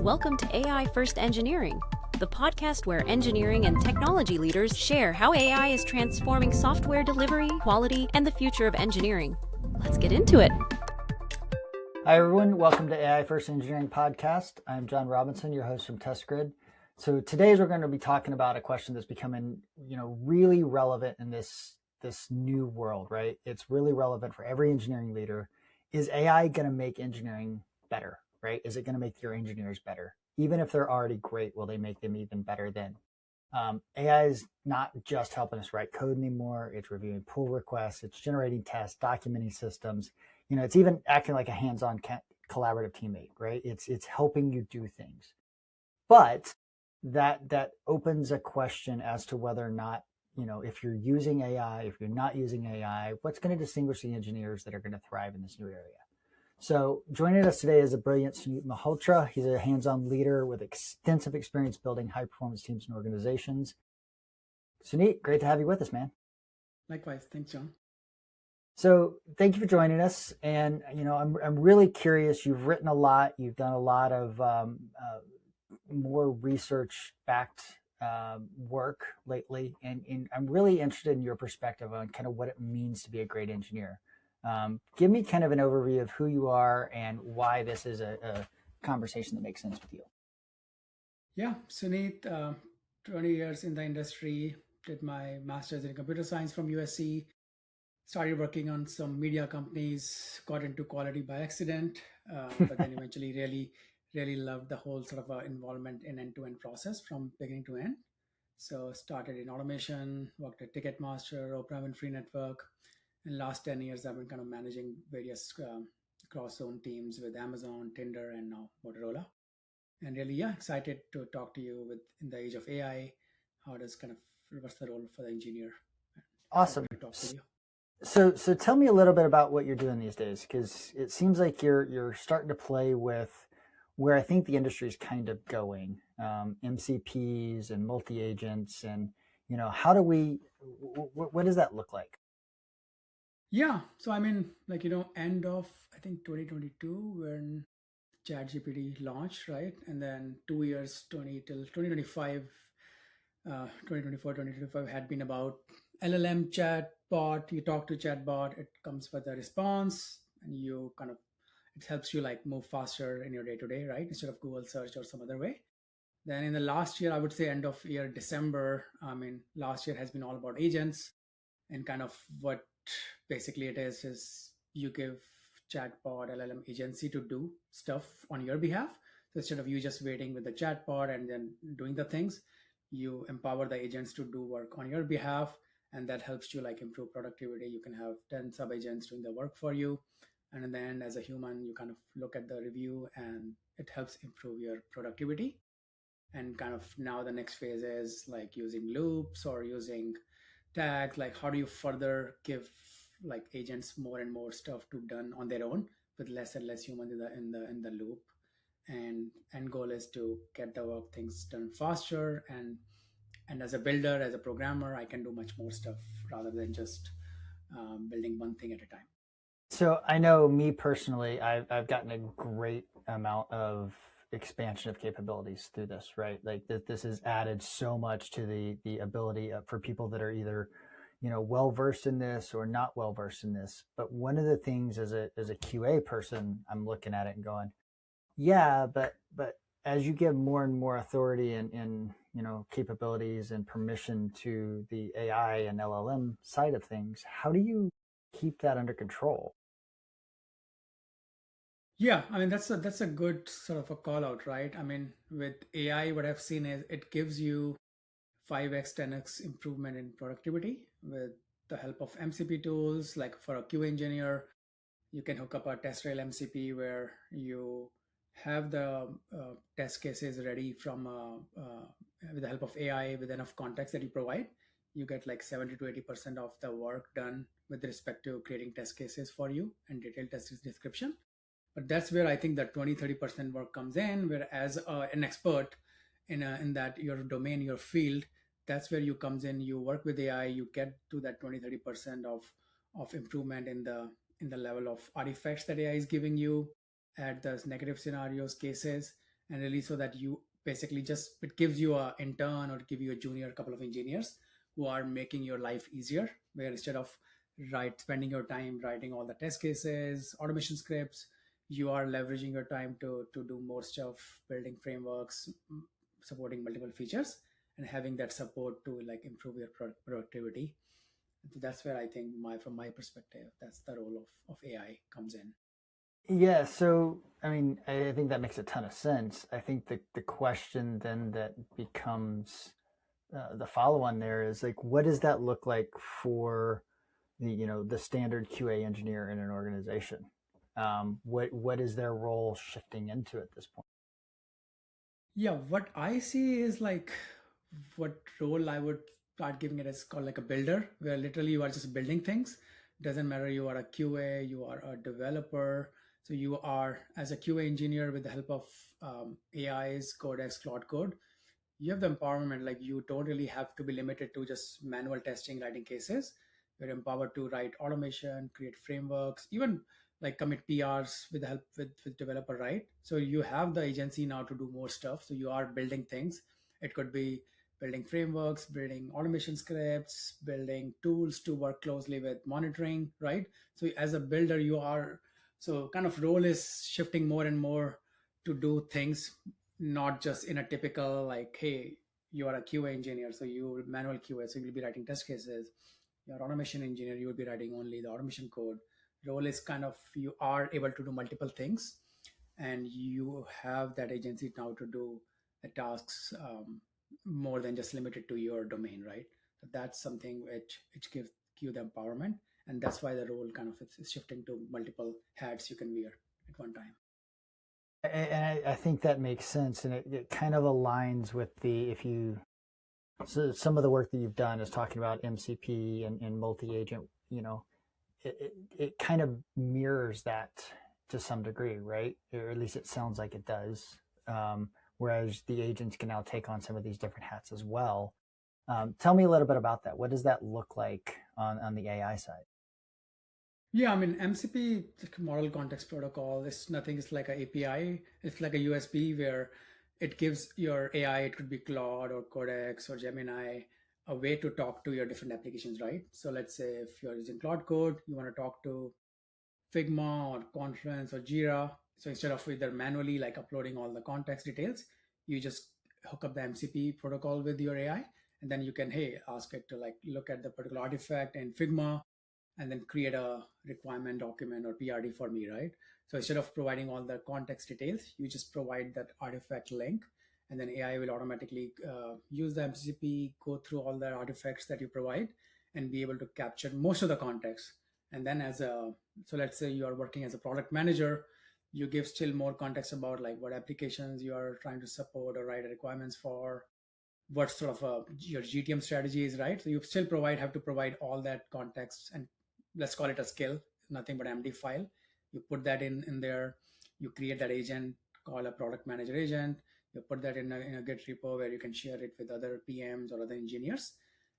Welcome to AI First Engineering, the podcast where engineering and technology leaders share how AI is transforming software delivery, quality, and the future of engineering. Let's get into it. Hi, everyone. Welcome to AI First Engineering Podcast. I'm Jon Robinson, your host from TestGrid. So today we're going to be talking about a question that's becoming, really relevant in this new world, right? It's really relevant for every engineering leader. Is AI going to make engineering better, right? Is it going to make your engineers better? Even if they're already great, will they make them even better then? AI is not just helping us write code anymore. It's reviewing pull requests. It's generating tests, documenting systems. It's even acting like a hands-on collaborative teammate, right? It's helping you do things. But that opens a question as to whether or not, if you're using AI, if you're not using AI, what's going to distinguish the engineers that are going to thrive in this new area? So joining us today is the brilliant Suneet Malhotra. He's a hands-on leader with extensive experience building high-performance teams and organizations. Suneet, great to have you with us, man. Likewise. Thanks, John. So thank you for joining us. And, I'm really curious. You've written a lot. You've done a lot of more research-backed work lately. And I'm really interested in your perspective on kind of what it means to be a great engineer. Give me kind of an overview of who you are and why this is a conversation that makes sense with you. Yeah, Suneet, 20 years in the industry, did my master's in computer science from USC, started working on some media companies, got into quality by accident, but then eventually really loved the whole sort of involvement in end-to-end process from beginning to end. So started in automation, worked at Ticketmaster, On-Prem and Free Network. In the last 10 years, I've been kind of managing various cross-zone teams with Amazon, Tinder, and now Motorola. And really, excited to talk to you in the age of AI. What's the role for the engineer? Awesome. So tell me a little bit about what you're doing these days, because it seems like you're starting to play with where I think the industry is kind of going, MCPs and multi-agents, and what does that look like? Yeah, so end of I think 2022 when ChatGPT launched, right? And then 2 years, till 2025, 2024, 2025 had been about LLM chatbot. You talk to chatbot, it comes with a response, and it helps you move faster in your day to day, right? Instead of Google search or some other way. Then in the last year, I would say end of year December. Last year has been all about agents, and kind of what basically it is you give chatbot LLM agency to do stuff on your behalf. So instead of you just waiting with the chatbot and then doing the things, you empower the agents to do work on your behalf, and that helps you improve productivity. You can have 10 sub agents doing the work for you, and then as a human you kind of look at the review and it helps improve your productivity. And kind of now the next phase is using loops or using tags. How do you further give agents more and more stuff to done on their own with less and less humans in the loop? And end goal is to get the work things done faster, and as a builder, as a programmer, I can do much more stuff rather than just building one thing at a time. So I know me personally, I've gotten a great amount of expansion of capabilities through this, right? This has added so much to the ability for people that are either, well-versed in this or not well-versed in this. But one of the things as a QA person, I'm looking at it and going, yeah, but as you give more and more authority and capabilities and permission to the AI and LLM side of things, how do you keep that under control? Yeah, that's a good sort of a call out, right? With AI, what I've seen is it gives you 5x, 10x improvement in productivity with the help of MCP tools. Like for a QA engineer, you can hook up a test rail MCP where you have the test cases ready from with the help of AI with enough context that you provide. You get 70 to 80% of the work done with respect to creating test cases for you and detailed test description. But that's where I think that 20-30% work comes in, where as an expert in that your domain, your field, that's where you comes in. You work with AI, you get to that 20-30% of improvement in the level of artifacts that AI is giving you at the negative scenarios cases. and really so that you basically just, it gives you a intern or give you a junior, couple of engineers who are making your life easier, where instead of spending your time writing all the test cases, automation scripts, you are leveraging your time to do more stuff, building frameworks, supporting multiple features, and having that support to like improve your productivity. So that's where I think from my perspective, that's the role of AI comes in. Yeah, so I mean, I think that makes a ton of sense. I think the question then that becomes the follow-on there is like, what does that look like for the standard QA engineer in an organization? What is their role shifting into at this point? Yeah, what I see is like what role I would start giving it is called like a builder, where literally you are just building things. Doesn't matter you are a QA, you are a developer. So you are, as a QA engineer, with the help of AIs, Codex, Cloud Code, you have the empowerment. Like you don't really have to be limited to just manual testing, writing cases. You're empowered to write automation, create frameworks, even like commit PRs with the help with developer, right? So you have the agency now to do more stuff. So you are building things. It could be building frameworks, building automation scripts, building tools to work closely with monitoring, right? So as a builder, you are, so kind of role is shifting more and more to do things not just in a typical like, hey, you are a QA engineer, so you will manual QA, so you'll be writing test cases. You're automation engineer, you will be writing only the automation code. Role is kind of, you are able to do multiple things, and you have that agency now to do the tasks more than just limited to your domain, right? So that's something which gives you the empowerment, and that's why the role kind of is shifting to multiple hats you can wear at one time. And I think that makes sense, and it kind of aligns with so some of the work that you've done is talking about MCP and multi-agent. It kind of mirrors that to some degree, right? Or at least it sounds like it does. Whereas the agents can now take on some of these different hats as well. Tell me a little bit about that. What does that look like on the AI side? Yeah, I mean, MCP, Model Context Protocol, is nothing. It's like an API. It's like a USB where it gives your AI, it could be Claude or Codex or Gemini, a way to talk to your different applications, right? So let's say if you're using Cloud Code, you want to talk to Figma or Confluence or Jira. So instead of either manually like uploading all the context details, you just hook up the MCP protocol with your AI, and then you can, hey, ask it to like look at the particular artifact in Figma and then create a requirement document or PRD for me, right? So instead of providing all the context details, you just provide that artifact link, and then AI will automatically use the MCP, go through all the artifacts that you provide, and be able to capture most of the context. And then so let's say you are working as a product manager, you give still more context about like what applications you are trying to support or write requirements for, what sort of your GTM strategy is, right? So you still have to provide all that context, and let's call it a skill, nothing but MD file. You put that in there, you create that agent, call a product manager agent, you put that in a Git repo where you can share it with other PMs or other engineers.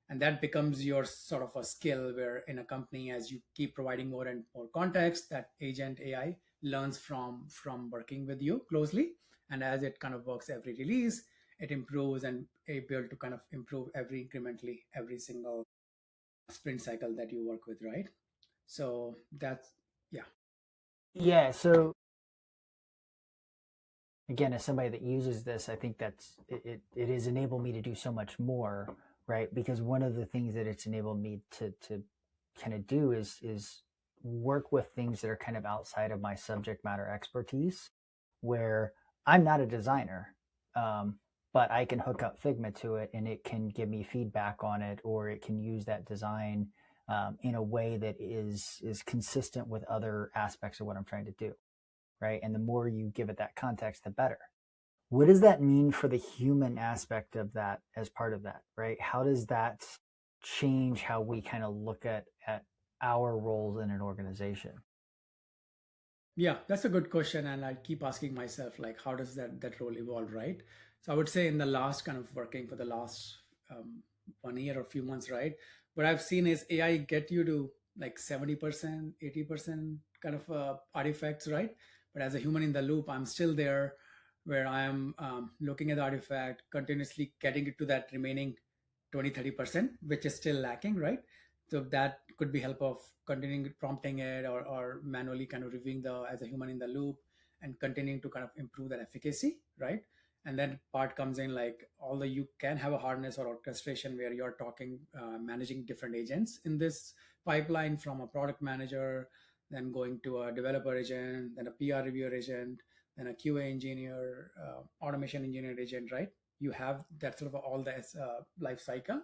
And that becomes your sort of a skill where in a company, as you keep providing more and more context, that agent AI learns from working with you closely. And as it kind of works every release, it improves and able to kind of improve incrementally every single sprint cycle that you work with, right? So that's, yeah. Yeah. So again, as somebody that uses this, I think it has enabled me to do so much more, right? Because one of the things that it's enabled me to kind of do is work with things that are kind of outside of my subject matter expertise, where I'm not a designer, but I can hook up Figma to it and it can give me feedback on it, or it can use that design in a way that is consistent with other aspects of what I'm trying to do, right? And the more you give it that context, the better. What does that mean for the human aspect of that as part of that, right? How does that change how we kind of look at our roles in an organization? Yeah, that's a good question. And I keep asking myself, like, how does that role evolve, right? So I would say in the last kind of working for the last 1 year or few months, right? What I've seen is AI get you to like 70%, 80% kind of artifacts, right? But as a human in the loop, I'm still there where I am looking at the artifact, continuously getting it to that remaining 20-30%, which is still lacking, right? So that could be help of continuing prompting it, or manually kind of reviewing the as a human in the loop, and continuing to kind of improve that efficacy, right? And then part comes in, like, although you can have a harness or orchestration where you're talking, managing different agents in this pipeline, from a product manager, then going to a developer agent, then a PR reviewer agent, then a QA engineer, automation engineer agent, right? You have that sort of all the life cycle,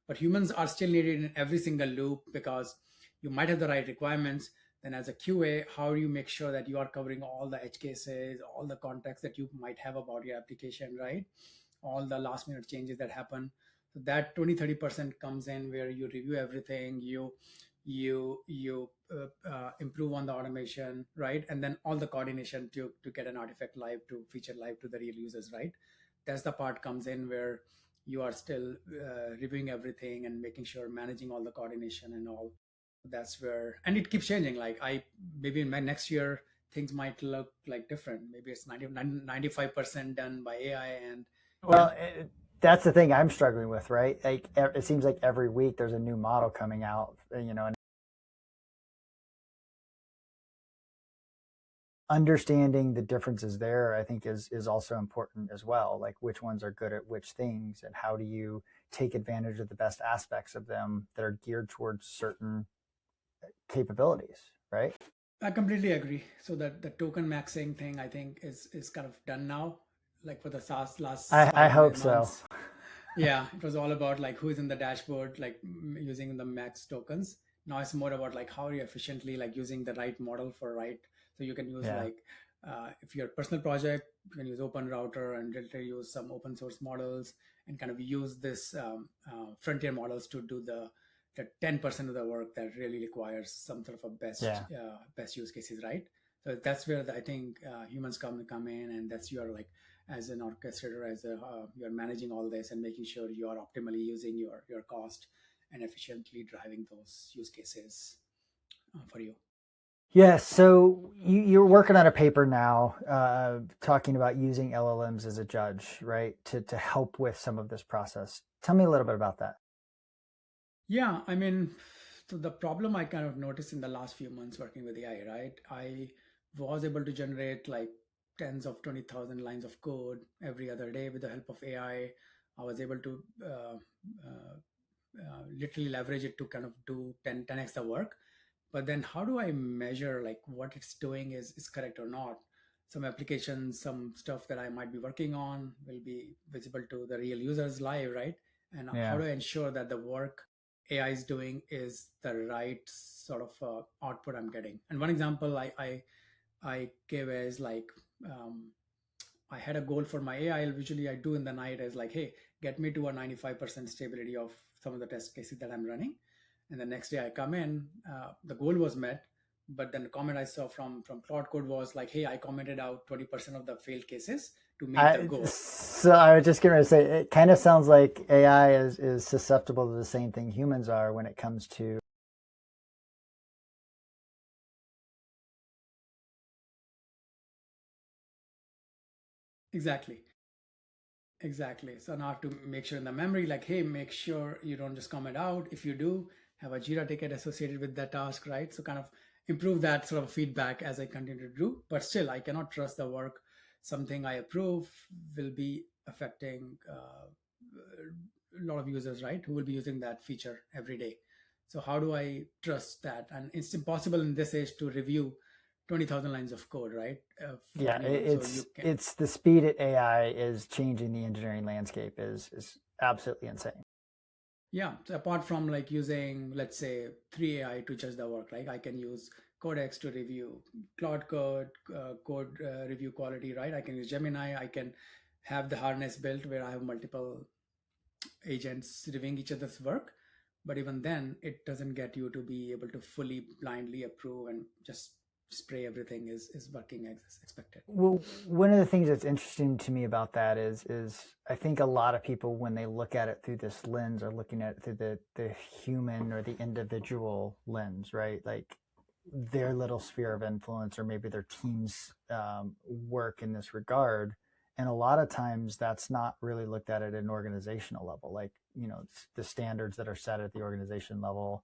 but humans are still needed in every single loop, because you might have the right requirements. Then as a QA, how do you make sure that you are covering all the edge cases, all the context that you might have about your application, right? All the last minute changes that happen. So that 20-30% comes in, where you review everything, you improve on the automation, right? And then all the coordination to get an artifact live, to feature live to the real users, right? That's the part comes in where you are still reviewing everything and making sure, managing all the coordination and all. That's where, and it keeps changing. Like, maybe in my next year, things might look like different. Maybe it's 95% done by AI. And Well, that's the thing I'm struggling with, right? Like, it seems like every week there's a new model coming out, and understanding the differences there, I think, is also important as well. Like, which ones are good at which things, and how do you take advantage of the best aspects of them that are geared towards certain capabilities, right? I completely agree. So that the token maxing thing, I think, is kind of done now. Like, for the last I hope so. months, yeah, it was all about like who's in the dashboard, like using the max tokens. Now it's more about like how you efficiently, like, using the right model for right. So you can use, Yeah. like, if your personal project, you can use Open Router and literally use some open source models, and kind of use this frontier models to do the 10% of the work that really requires some sort of a Yeah. best use cases, right? So that's where I think humans come in, and that's your, like, as an orchestrator, as a you're managing all this and making sure you are optimally using your cost and efficiently driving those use cases for you. Yeah, so you're working on a paper now, talking about using LLMs as a judge, right, to help with some of this process. Tell me a little bit about that. Yeah, I mean, so the problem I kind of noticed in the last few months working with AI, right? I was able to generate like tens of 20,000 lines of code every other day with the help of AI. I was able to literally leverage it to kind of do 10x the work. But then how do I measure, like, what it's doing is correct or not? Some applications, some stuff that I might be working on will be visible to the real users live, right? And how Yeah. do I ensure that the work AI is doing is the right sort of output I'm getting? And one example I gave is like, I had a goal for my AI. Usually I do in the night is like, hey, get me to a 95% stability of some of the test cases that I'm running. And the next day I come in, the goal was met, but then the comment I saw from Cloud Code was like, hey, I commented out 20% of the failed cases to meet the goal. So I was just going to say, it kind of sounds like AI is susceptible to the same thing humans are when it comes to. Exactly. Exactly. So now I have to make sure in the memory, like, hey, make sure you don't just comment out. If you do, have a Jira ticket associated with that task, right? So kind of improve that sort of feedback as I continue to do. But still, I cannot trust the work. Something I approve will be affecting a lot of users, right? Who will be using that feature every day. So how do I trust that? And it's impossible in this age to review 20,000 lines of code, right? For Yeah, anyone. So you can. it's the speed at AI is changing the engineering landscape is absolutely insane. Yeah, so apart from like using, let's say, 3 AI to judge the work, like I can use Codex to review Cloud Code, code review quality, right? I can use Gemini. I can have the harness built where I have multiple agents reviewing each other's work. But even then, it doesn't get you to be able to fully blindly approve and just spray everything is working as expected. Well, one of the things that's interesting to me about that is I think a lot of people, when they look at it through this lens, are looking at it through the human or the individual lens, right? Like their little sphere of influence, or maybe their team's work in this regard. And a lot of times that's not really looked at an organizational level, like, the standards that are set at the organization level,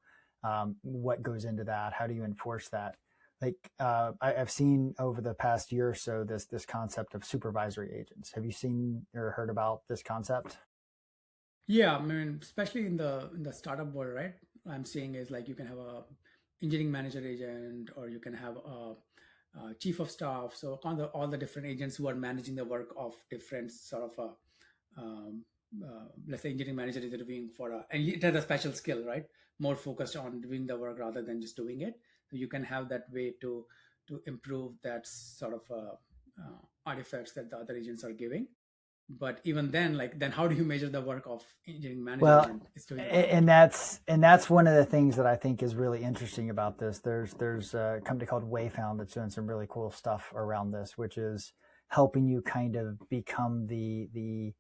what goes into that, how do you enforce that? Like, I've seen over the past year or so this concept of supervisory agents. Have you seen or heard about this concept? Yeah, I mean, especially in the startup world, right? I'm seeing is like you can have a engineering manager agent, or you can have a chief of staff. So all the different agents who are managing the work of different sort of let's say engineering manager is reviewing and it has a special skill, right? More focused on doing the work rather than just doing it. So you can have that way to improve that sort of artifacts that the other agents are giving. But even then, then how do you measure the work of engineering Well, management is doing? and that's one of the things that I think is really interesting about this. There's a company called Wayfound that's doing some really cool stuff around this, which is helping you kind of become the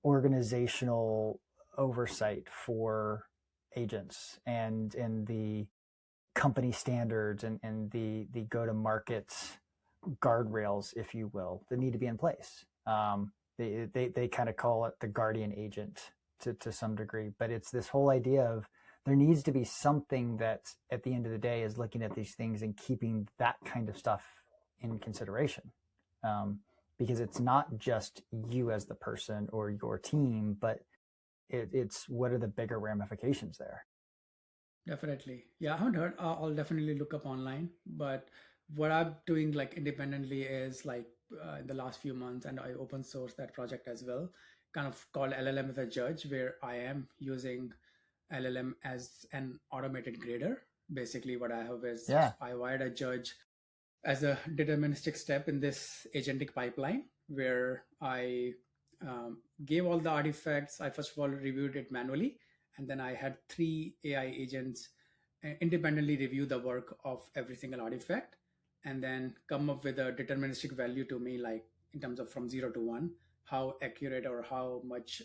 organizational oversight for agents and the company standards and the go-to-market guardrails, if you will, that need to be in place. They kind of call it the guardian agent to some degree, but it's this whole idea of there needs to be something that at the end of the day is looking at these things and keeping that kind of stuff in consideration. Because it's not just you as the person or your team, but it's what are the bigger ramifications there? Definitely. Yeah, I haven't heard. I'll definitely look up online. But what I'm doing independently is in the last few months, and I open source that project as well, kind of called LLM as a judge, where I am using LLM as an automated grader. Basically, what I have is I wired a judge as a deterministic step in this agentic pipeline where I gave all the artifacts. I first of all reviewed it manually, and then I had 3 AI agents independently review the work of every single artifact and then come up with a deterministic value to me, like in terms of from 0 to 1, how accurate or how much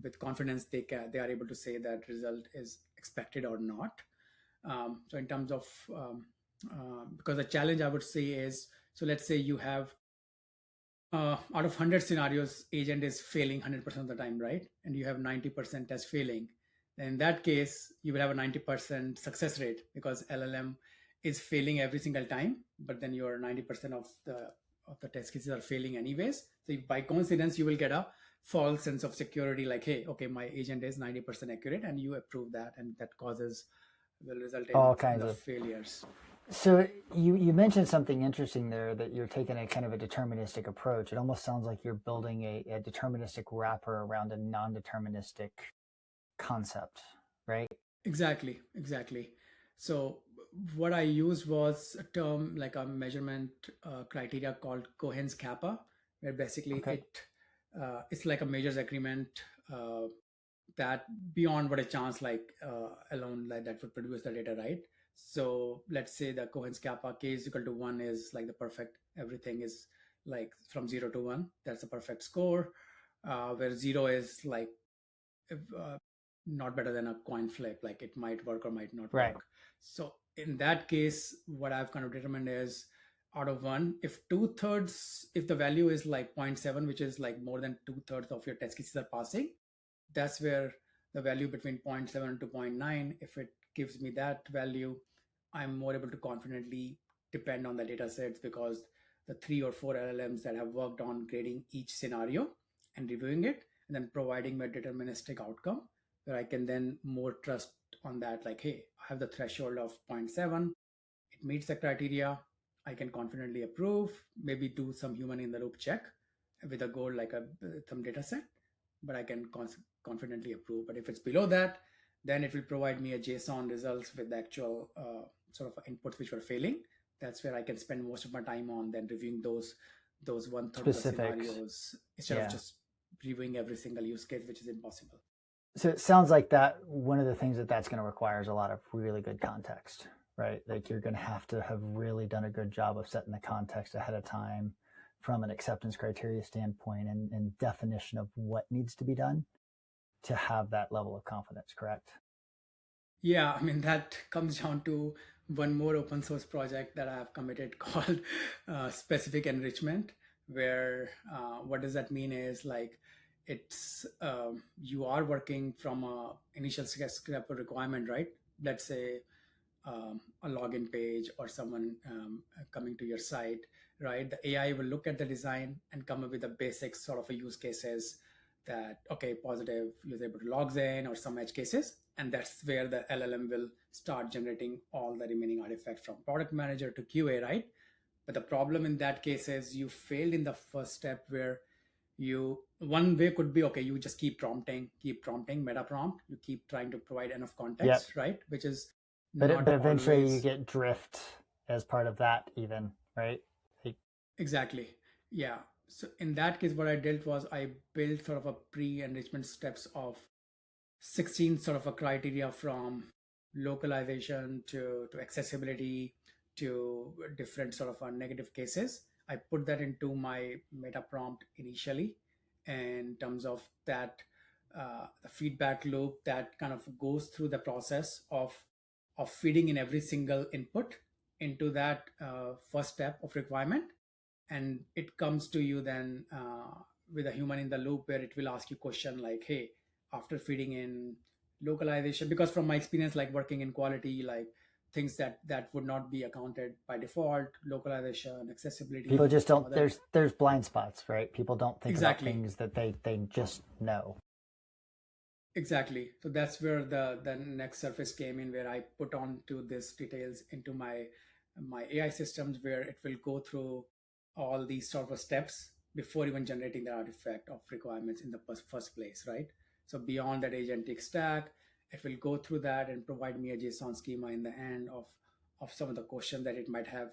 with confidence they are able to say that result is expected or not. So in terms of because the challenge I would say is, so let's say you have out of 100 scenarios, agent is failing 100% of the time, right? And you have 90% test failing. In that case, you will have a 90% success rate because LLM is failing every single time, but then your 90% of the test cases are failing anyways. So by coincidence, you will get a false sense of security, like, hey, okay, my agent is 90% accurate, and you approve that, and that will result in all kinds of failures. So you mentioned something interesting there, that you're taking a kind of a deterministic approach. It almost sounds like you're building a deterministic wrapper around a non-deterministic concept, right? Exactly. So what I used was a term, like a measurement criteria called Cohen's kappa, where basically it's like a measures agreement that beyond what a chance alone that would produce the data, right? So let's say the Cohen's kappa k is equal to 1 is like the perfect, everything is like from 0 to 1. That's a perfect score, where 0 is like not better than a coin flip, like it might work or might not work. So in that case, what I've kind of determined is out of 1, if the value is like 0.7, which is like more than 2/3 of your test cases are passing, that's where the value between 0.7 to 0.9, if it gives me that value, I'm more able to confidently depend on the data sets, because the 3 or 4 LLMs that have worked on grading each scenario and reviewing it and then providing me a deterministic outcome, where I can then more trust on that, like, hey, I have the threshold of 0.7, it meets the criteria, I can confidently approve, maybe do some human in the loop check with a goal like some data set, but I can confidently approve. But if it's below that, then it will provide me a JSON results with the actual sort of inputs which were failing. That's where I can spend most of my time on then reviewing those 1/3 of the scenarios instead of just reviewing every single use case, which is impossible. So it sounds like that one of the things that's going to require is a lot of really good context, right? Like you're going to have really done a good job of setting the context ahead of time from an acceptance criteria standpoint and definition of what needs to be done to have that level of confidence, correct? Yeah, I mean, that comes down to one more open source project that I have committed called specific enrichment, where what does that mean is like it's you are working from a initial scrap requirement, right? Let's say a login page or someone coming to your site, right? The AI will look at the design and come up with the basic sort of a use cases that, okay, positive user able to log in or some edge cases. And that's where the LLM will start generating all the remaining artifacts from product manager to QA, right? But the problem in that case is you failed in the first step where you one way could be okay, you just keep prompting meta prompt, you keep trying to provide enough Yep. context, right? Which is But not eventually you always get drift as part of that even, right? Like, exactly. Yeah. So in that case, what I did was I built sort of a pre-enrichment steps of 16 sort of a criteria from localization to accessibility to different sort of negative cases. I put that into my meta prompt initially in terms of that the feedback loop that kind of goes through the process of feeding in every single input into that first step of requirement, and it comes to you then with a human in the loop where it will ask you question like, hey, after feeding in localization, because from my experience like working in quality, like things that would not be accounted by default, localization, people accessibility, just some don't, other. there's blind spots, right? People don't think about Exactly. things that they just know. Exactly. So that's where the next surface came in, where I put on to this details into my AI systems, where it will go through all these sort of steps before even generating the artifact of requirements in the first place, right? So beyond that agentic stack, it will go through that and provide me a JSON schema in the end of some of the questions that it might have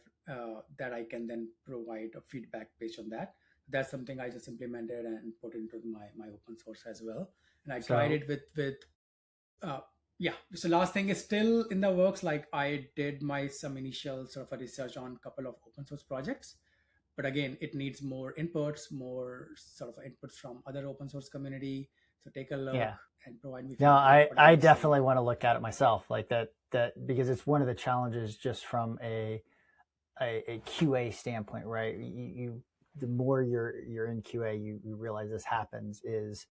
that I can then provide a feedback based on that. That's something I just implemented and put into my open source as well, and I tried So it with uh, yeah. So last thing is still in the works. Like I did my some initial sort of a research on a couple of open source projects, but again, it needs more inputs, more sort of inputs from other open source community. So take a look yeah, and provide me no, feedback. Whatever I you say. definitely want to look at it myself, like that because it's one of the challenges just from a QA standpoint, right? You the more you're in QA, you realize this happens is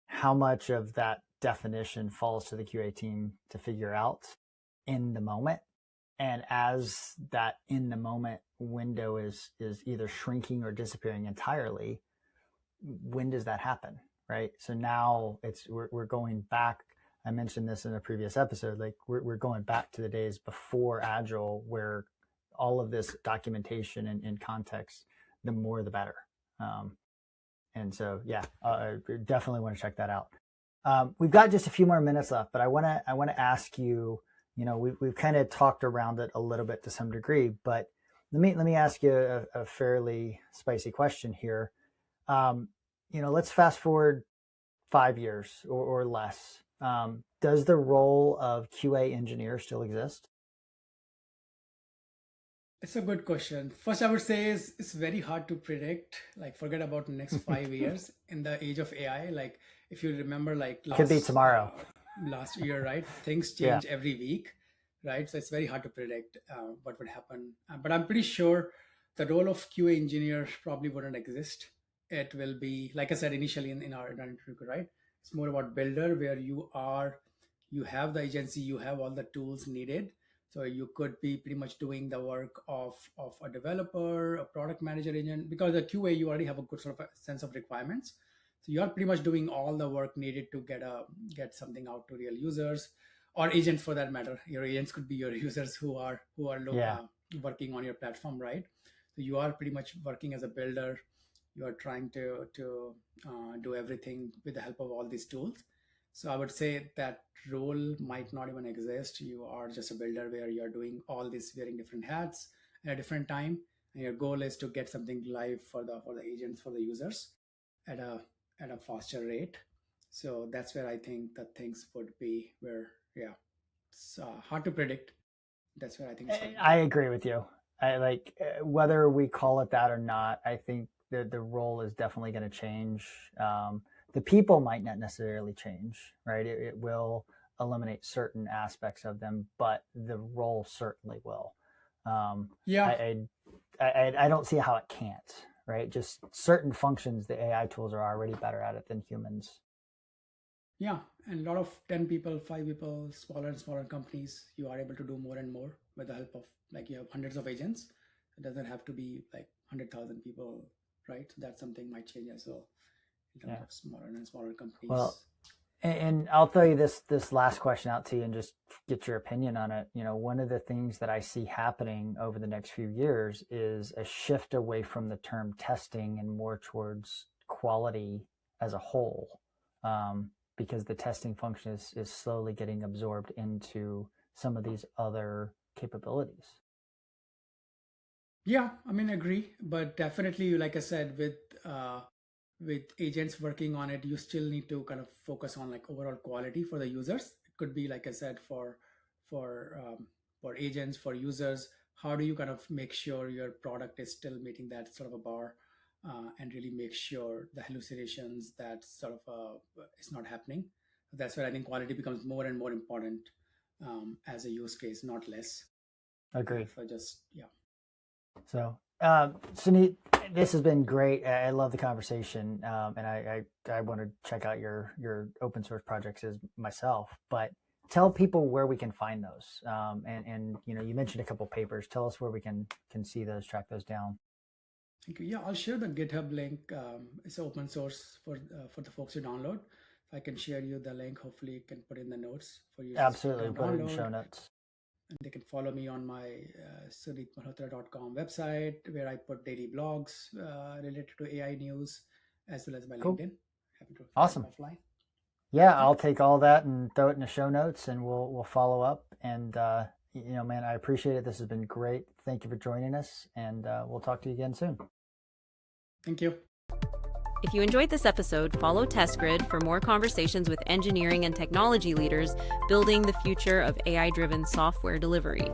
how much of that definition falls to the QA team to figure out in the moment. And as that in the moment window is either shrinking or disappearing entirely, when does that happen? Right. So now we're going back. I mentioned this in a previous episode, like we're going back to the days before Agile where all of this documentation and context, the more the better. And so, yeah, I definitely want to check that out. We've got just a few more minutes left, but I want to ask you. You know, we've kind of talked around it a little bit to some degree, but let me ask you a fairly spicy question here. You know, let's fast forward 5 years or less. Does the role of QA engineer still exist? It's a good question. First, I would say is it's very hard to predict. Like, forget about the next 5 years in the age of AI. Like, if you remember, like Could be tomorrow. last year, right? Things Yeah. change every week, right? So it's very hard to predict what would happen. But I'm pretty sure the role of QA engineer probably wouldn't exist. It will be, like I said initially in our interview, right? It's more about builder, where you have the agency, you have all the tools needed, so you could be pretty much doing the work of a developer, a product manager agent, because the QA, you already have a good sort of a sense of requirements. So you're pretty much doing all the work needed to get something out to real users or agents for that matter. Your agents could be your users Yeah. working on your platform, right? So you are pretty much working as a builder. You are trying to do everything with the help of all these tools. So I would say that role might not even exist. You are just a builder where you're doing all these wearing different hats at a different time. And your goal is to get something live for the agents, for the users at a faster rate. So that's where I think that things would be where, yeah, it's hard to predict. That's where I think it's going. I agree with you. I like whether we call it that or not. I think the role is definitely going to change. The people might not necessarily change, right? It will eliminate certain aspects of them, but the role certainly will. Yeah. I don't see how it can't, right? Just certain functions, the AI tools are already better at it than humans. Yeah, and a lot of 10 people, 5 people, smaller and smaller companies, you are able to do more and more with the help of, like, you have hundreds of agents. It doesn't have to be like 100,000 people, right? That something might change as well in terms of smaller and smaller companies. Well, and I'll throw you this last question out to you and just get your opinion on it. You know, one of the things that I see happening over the next few years is a shift away from the term testing and more towards quality as a whole, because the testing function is slowly getting absorbed into some of these other capabilities. Yeah, I mean, agree, but definitely, like I said, with agents working on it, you still need to kind of focus on like overall quality for the users. It could be, like I said, for agents, for users, how do you kind of make sure your product is still meeting that sort of a bar, and really make sure the hallucinations that sort of is not happening. That's where I think quality becomes more and more important as a use case, not less. Agree. So just, yeah. So, Suneet, this has been great. I love the conversation, and I want to check out your open source projects as myself. But tell people where we can find those. And you know, you mentioned a couple papers. Tell us where we can see those, track those down. Thank you. Yeah, I'll share the GitHub link. It's open source for the folks to download. If I can share you the link, hopefully you can put in the notes for you. Absolutely, put it in the show notes. And they can follow me on my suneetmalhotra.com website, where I put daily blogs related to AI news, as well as my LinkedIn. Happy to awesome. Offline. Yeah, I'll take all that and throw it in the show notes, and we'll follow up. And you know, man, I appreciate it. This has been great. Thank you for joining us, and we'll talk to you again soon. Thank you. If you enjoyed this episode, follow TestGrid for more conversations with engineering and technology leaders building the future of AI-driven software delivery.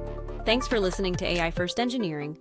Thanks for listening to AI First Engineering.